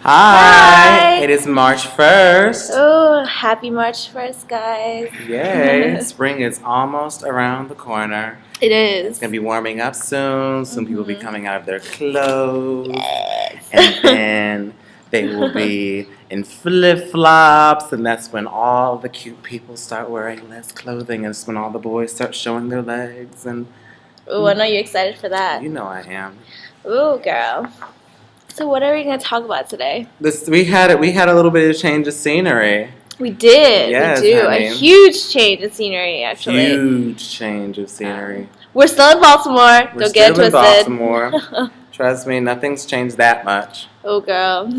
Hi! Hi! It is March 1st. Oh, happy March 1st, guys. Yay! Spring is almost around the corner. It is. It's going to be warming up soon. Soon people will be coming out of their clothes. Yes. And then they will be in flip-flops. And that's when all the cute people start wearing less clothing. And it's when all the boys start showing their legs. And Ooh, I know you're excited for that. you know I am. Ooh, girl. So what are we going to talk about today? We had a little bit of change of scenery. We did. Yes, we do. honey. A huge change in scenery, actually. Huge change of scenery. We're still in Baltimore. We're Don't get it still in twisted. Baltimore. Trust me, nothing's changed that much. Oh, girl.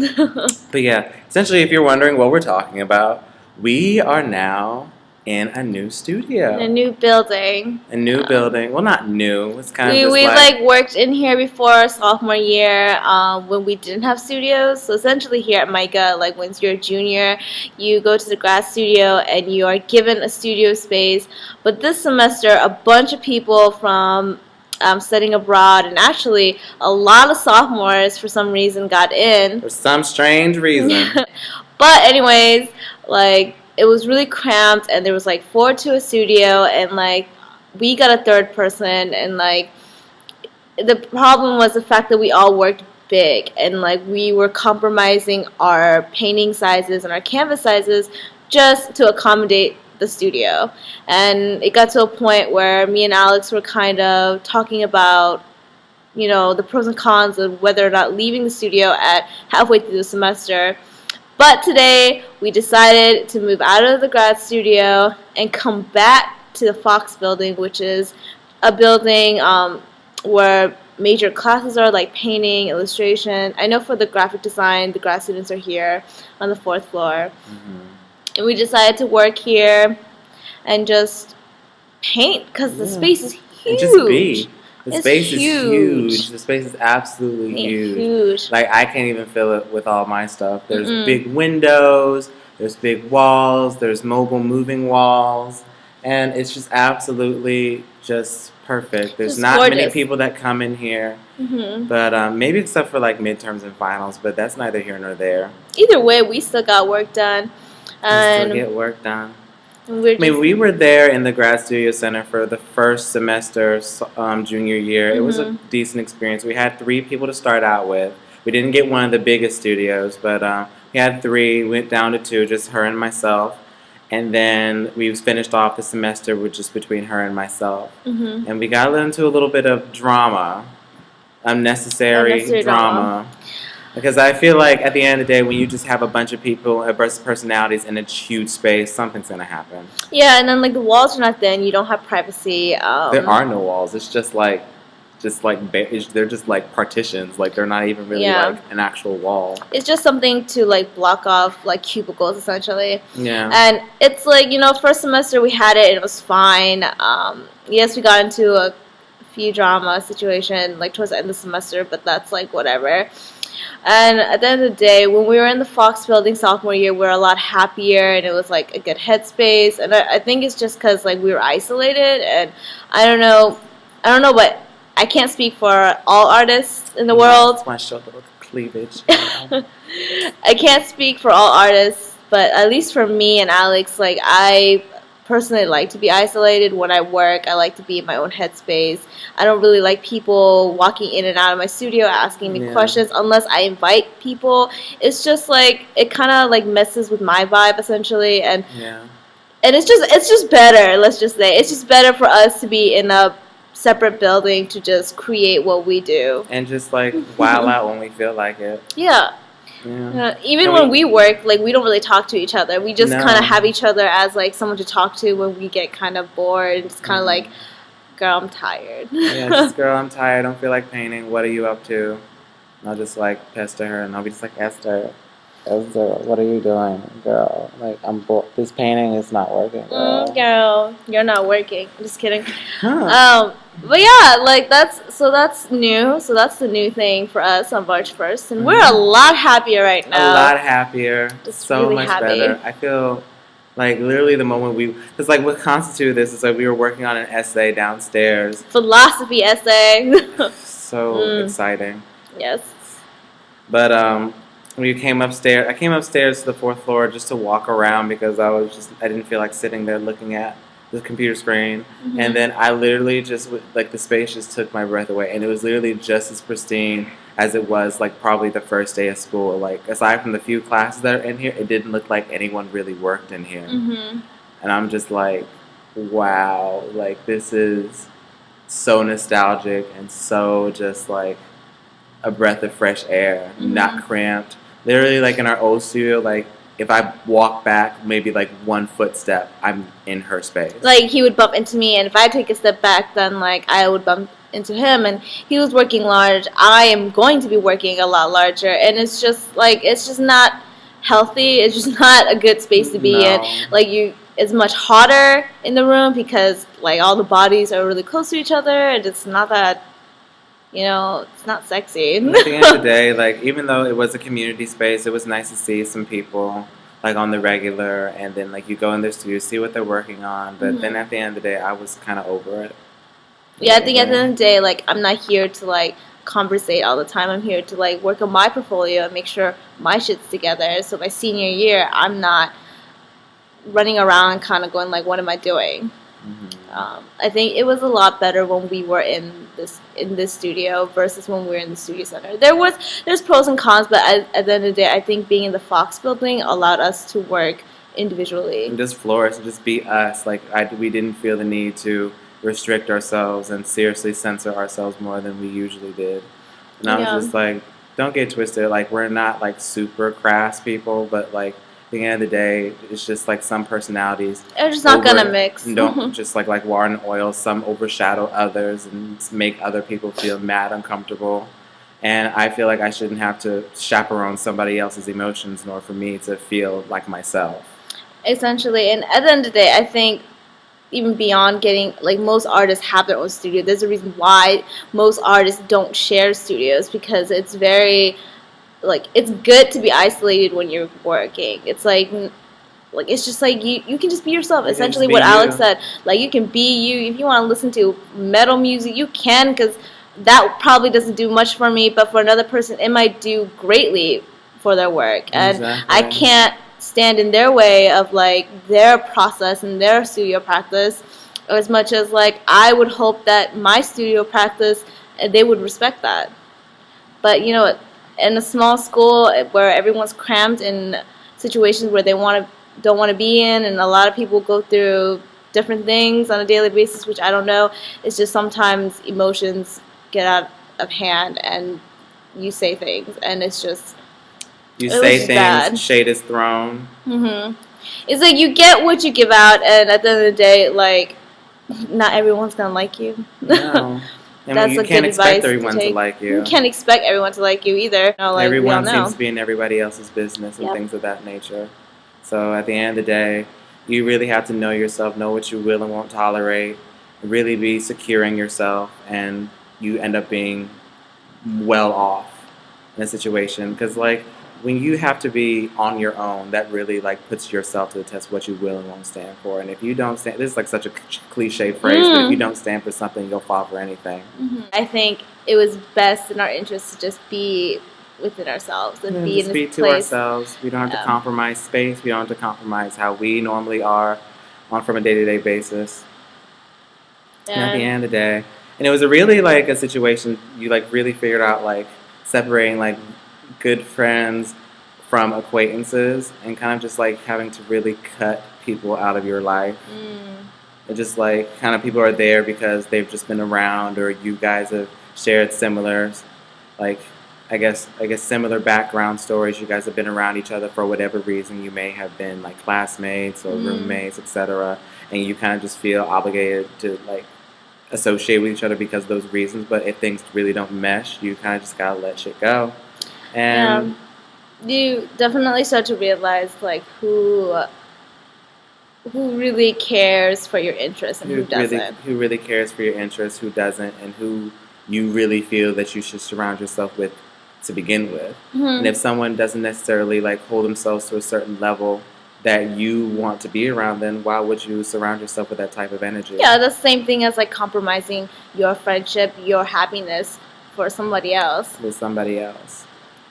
But yeah, essentially, if you're wondering what we're talking about, we are now in a new studio. In a new building. A new building. Well, not new. It's kind of just We like worked in here before our sophomore year when we didn't have studios. So essentially here at Micah, like once you're a junior, you go to the grad studio and you are given a studio space. But this semester, a bunch of people from studying abroad, and actually a lot of sophomores for some reason got in. for some strange reason. But anyways, like it was really cramped, and there was like 4 to a studio, and like we got a third person, and like the problem was the fact that we all worked big, and like we were compromising our painting sizes and our canvas sizes just to accommodate the studio. And it got to a point where me and Alex were kind of talking about, you know, the pros and cons of whether or not leaving the studio at halfway through the semester. But today we decided to move out of the grad studio and come back to the Fox building, which is a building where major classes are, like painting, illustration. I know for the graphic design, the grad students are here on the 4th floor. And we decided to work here and just paint because the space is huge. And just be. The It's space is huge. huge. The space is absolutely huge. Huge. Like, I can't even fill it with all my stuff. There's big windows, there's big walls, there's mobile moving walls, and it's just absolutely just perfect. There's Just not many gorgeous. people that come in here, but maybe except for like midterms and finals, but that's neither here nor there. Either way, we still got work done. We And still get work done. we're I mean, just, we were there in the Grad Studio Center for the first semester, junior year. It was a decent experience. We had 3 people to start out with. We didn't get one of the biggest studios, but we had 3. Went down to 2, just her and myself. And then we finished off the semester with just between her and myself. And we got into a little bit of drama, unnecessary drama. Because I feel like at the end of the day, when you just have a bunch of people, a bunch of personalities in a huge space, something's going to happen. yeah, and then like the walls are not thin. You don't have privacy. There are no walls. It's just like they're just like partitions. Like they're not even really like an actual wall. It's just something to like block off like cubicles essentially. Yeah. And it's like, you know, first semester we had it and it was fine. Yes, we got into a few drama situation like towards the end of the semester, but that's like whatever. And at the end of the day, when we were in the Fox building sophomore year, we were a lot happier, and it was like a good headspace. And I think it's just because like we were isolated, and I don't know, but I can't speak for all artists in the world. That's my show, little cleavage. I can't speak for all artists, but at least for me and Alex, like I personally like to be isolated when I work. I like to be in my own headspace. I don't really like people walking in and out of my studio asking me questions unless I invite people. It's just like it kind of like messes with my vibe essentially, and it's just better. Let's just say it's just better for us to be in a separate building to just create what we do and just like wild out when we feel like it. Yeah. Even when we work, like we don't really talk to each other. We just kind of have each other as like someone to talk to when we get kind of bored. And just kind of like, girl, I'm tired. Yeah, just girl, I'm tired. I don't feel like painting. What are you up to? And I'll just like pester her, and I'll be just like, Esther, what are you doing, girl? Like, I'm bored. This painting is not working, girl. Girl, you're not working. I'm just kidding. But yeah, like that's new. So that's the new thing for us on March 1st, and we're a lot happier right now. A lot happier. Just so really much happy. better. I feel like literally the moment because like what constituted this is like we were working on an essay downstairs. Philosophy essay. So exciting. Yes. But We came upstairs. I came upstairs to the fourth floor just to walk around because I didn't feel like sitting there looking at the computer screen. Mm-hmm. And then I literally just like the space just took my breath away, and it was literally just as pristine as it was like probably the first day of school. Like aside from the few classes that are in here, it didn't look like anyone really worked in here. Mm-hmm. And I'm just like, wow, like this is so nostalgic and so just like a breath of fresh air, Mm-hmm. not cramped. Literally, like in our old studio, like if I walk back maybe like one footstep, I'm in her space. Like he would bump into me, and if I take a step back, then like I would bump into him. And he was working large. I am going to be working a lot larger, and it's just not healthy. It's just not a good space to be in. Like it's much hotter in the room because like all the bodies are really close to each other, and it's not that. It's not sexy. At the end of the day, like even though it was a community space, it was nice to see some people like on the regular, and then like you go in their studio, see what they're working on. But then at the end of the day, I was kind of over it. Yeah, I think at the end of the day, like I'm not here to like conversate all the time. I'm here to like work on my portfolio and make sure my shit's together. So my senior year, I'm not running around kind of going like, what am I doing? I think it was a lot better when we were in this studio versus when we were in the studio center. There's pros and cons, but at the end of the day, I think being in the Fox building allowed us to work individually and just flourish and just be us. Like we didn't feel the need to restrict ourselves and seriously censor ourselves more than we usually did. And I was just like, don't get twisted. Like we're not like super crass people, but like. At the end of the day, it's just like some personalities. They're just not gonna mix. Don't just like water and oil. Some overshadow others and make other people feel mad, uncomfortable. And I feel like I shouldn't have to chaperone somebody else's emotions, nor for me to feel like myself. Essentially, and at the end of the day, I think even beyond getting like most artists have their own studio. There's a reason why most artists don't share studios because it's very. Like it's good to be isolated when you're working. It's like it's just like you can just be yourself. Essentially, what Alex said. Like you can be you. If you want to listen to metal music, you can, because that probably doesn't do much for me, but for another person, it might do greatly for their work. And I can't stand in their way of like their process and their studio practice, as much as like I would hope that my studio practice they would respect that. But in a small school where everyone's cramped in situations where they don't want to be in, and a lot of people go through different things on a daily basis, which I don't know. It's just sometimes emotions get out of hand, and you say things, and it's just bad. Shade is thrown. It's like you get what you give out, and at the end of the day, like not everyone's gonna like you. No. And you can't expect everyone to like you. You can't expect everyone to like you either. Like everyone seems to be in everybody else's business and things of that nature. So at the end of the day, you really have to know yourself, know what you will and won't tolerate, really be secure in yourself, and you end up being well off in a situation. Because like when you have to be on your own, that really like puts yourself to the test what you will and won't stand for. And if you don't stand, this is like such a cliche phrase, but if you don't stand for something, you'll fall for anything. I think it was best in our interest to just be within ourselves and be in this place. To ourselves. We don't have to compromise space. We don't have to compromise how we normally are from a day-to-day basis. And at the end of the day, and it was a really like a situation you like really figured out like separating like good friends from acquaintances, and kind of just like having to really cut people out of your life. And just like kind of people are there because they've just been around, or you guys have shared similar, like I guess similar background stories. You guys have been around each other for whatever reason. You may have been like classmates or roommates, etc. And you kind of just feel obligated to like associate with each other because of those reasons. But if things really don't mesh, you kind of just gotta let shit go. And you definitely start to realize like who really cares for your interests and who doesn't. Who really cares for your interests, who doesn't, and who you really feel that you should surround yourself with to begin with. And if someone doesn't necessarily like hold themselves to a certain level that you want to be around, then why would you surround yourself with that type of energy? Yeah, the same thing as like compromising your friendship, your happiness for somebody else. With somebody else.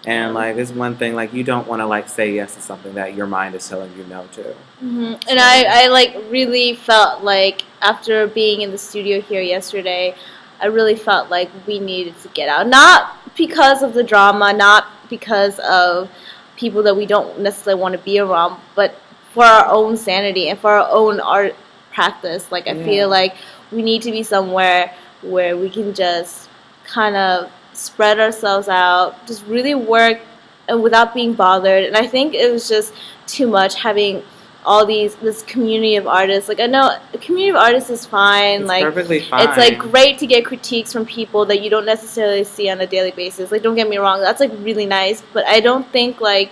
And like it's one thing, like you don't want to like say yes to something that your mind is telling you no to. And I like really felt like after being in the studio here yesterday, I really felt like we needed to get out. Not because of the drama, not because of people that we don't necessarily want to be around, but for our own sanity and for our own art practice. Like I feel like we need to be somewhere where we can just kind of spread ourselves out, just really work and without being bothered. And I think it was just too much having all this community of artists. Like I know a community of artists is fine. It's like perfectly fine. It's like great to get critiques from people that you don't necessarily see on a daily basis. Like don't get me wrong, that's like really nice. But I don't think like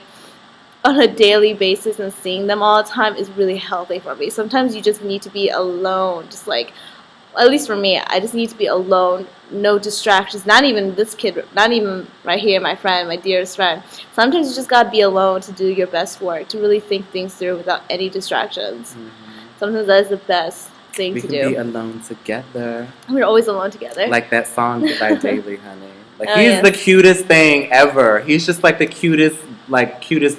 on a daily basis and seeing them all the time is really healthy for me. Sometimes you just need to be alone. Just like, at least for me, I just need to be alone, no distractions. Not even this kid, not even right here, my friend, my dearest friend. Sometimes you just gotta be alone to do your best work, to really think things through without any distractions. Sometimes that is the best thing to do. We can be alone together. We're always alone together. Like that song by Daily, honey. Like he's the cutest thing ever. He's just like the cutest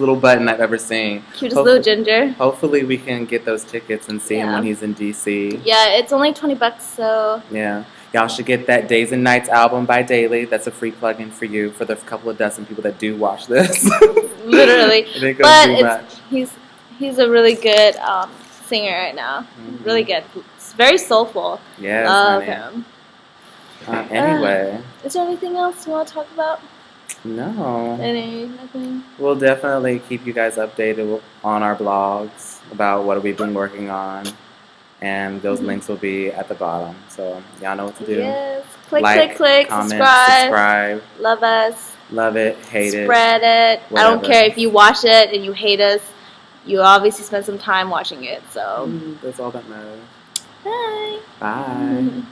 little button I've ever seen. Cutest little ginger. Hopefully we can get those tickets and see him when he's in DC. Yeah, it's only $20, so. Yeah. Y'all should get that Days and Nights album by Daily. That's a free plug-in for you for the couple of dozen people that do watch this. Literally. But he's a really good singer right now. Really good. It's very soulful. Yes, love him. Anyway. Is there anything else you want to talk about? No. Nothing? We'll definitely keep you guys updated on our blogs about what we've been working on. And those links will be at the bottom. So y'all know what to do. Yes. Click, comment, subscribe. Love us. Love it, hate it. Spread it. Whatever. I don't care if you watch it and you hate us. You obviously spent some time watching it. So that's all that matters. Bye. Bye.